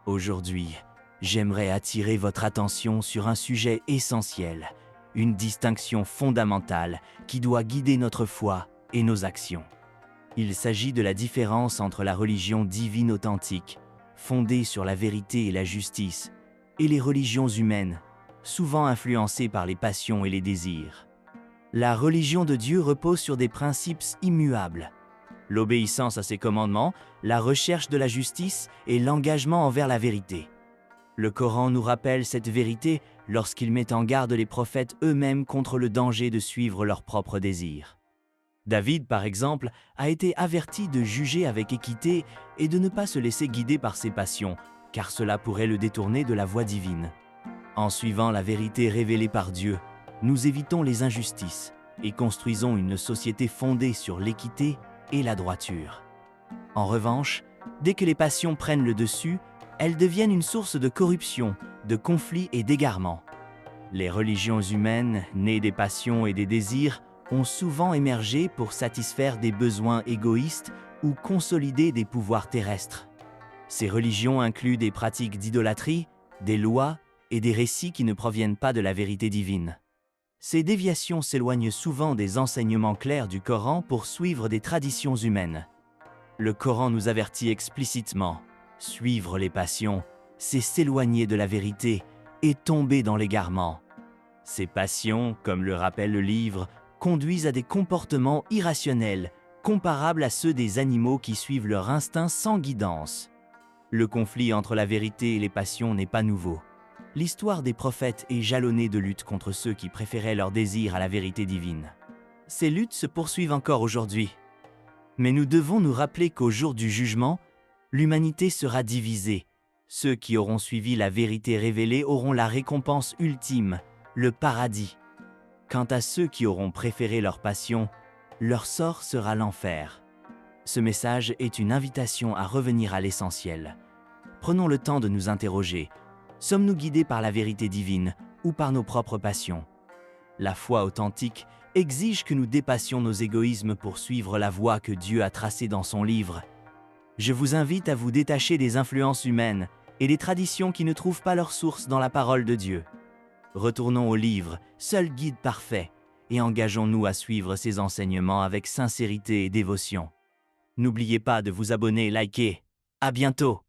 Aujourd'hui, j'aimerais attirer votre attention sur un sujet essentiel, une distinction fondamentale qui doit guider notre foi et nos actions. Il s'agit de la différence entre la religion divine authentique, fondée sur la vérité et la justice, et les religions humaines, souvent influencées par les passions et les désirs. La religion de Dieu repose sur des principes immuables. L'obéissance à ses commandements, la recherche de la justice et l'engagement envers la vérité. Le Coran nous rappelle cette vérité lorsqu'il met en garde les prophètes eux-mêmes contre le danger de suivre leurs propres désirs. David, par exemple, a été averti de juger avec équité et de ne pas se laisser guider par ses passions, car cela pourrait le détourner de la voie divine. En suivant la vérité révélée par Dieu, nous évitons les injustices et construisons une société fondée sur l'équité et la droiture. En revanche, dès que les passions prennent le dessus, elles deviennent une source de corruption, de conflits et d'égarements. Les religions humaines, nées des passions et des désirs, ont souvent émergé pour satisfaire des besoins égoïstes ou consolider des pouvoirs terrestres. Ces religions incluent des pratiques d'idolâtrie, des lois et des récits qui ne proviennent pas de la vérité divine. Ces déviations s'éloignent souvent des enseignements clairs du Coran pour suivre des traditions humaines. Le Coran nous avertit explicitement: suivre les passions, c'est s'éloigner de la vérité et tomber dans l'égarement. Ces passions, comme le rappelle le livre, conduisent à des comportements irrationnels, comparables à ceux des animaux qui suivent leur instinct sans guidance. Le conflit entre la vérité et les passions n'est pas nouveau. L'histoire des prophètes est jalonnée de luttes contre ceux qui préféraient leur désir à la vérité divine. Ces luttes se poursuivent encore aujourd'hui. Mais nous devons nous rappeler qu'au jour du jugement, l'humanité sera divisée. Ceux qui auront suivi la vérité révélée auront la récompense ultime, le paradis. Quant à ceux qui auront préféré leur passion, leur sort sera l'enfer. Ce message est une invitation à revenir à l'essentiel. Prenons le temps de nous interroger. Sommes-nous guidés par la vérité divine ou par nos propres passions? La foi authentique exige que nous dépassions nos égoïsmes pour suivre la voie que Dieu a tracée dans son livre. Je vous invite à vous détacher des influences humaines et des traditions qui ne trouvent pas leur source dans la parole de Dieu. Retournons au livre, seul guide parfait, et engageons-nous à suivre ses enseignements avec sincérité et dévotion. N'oubliez pas de vous abonner et liker. À bientôt!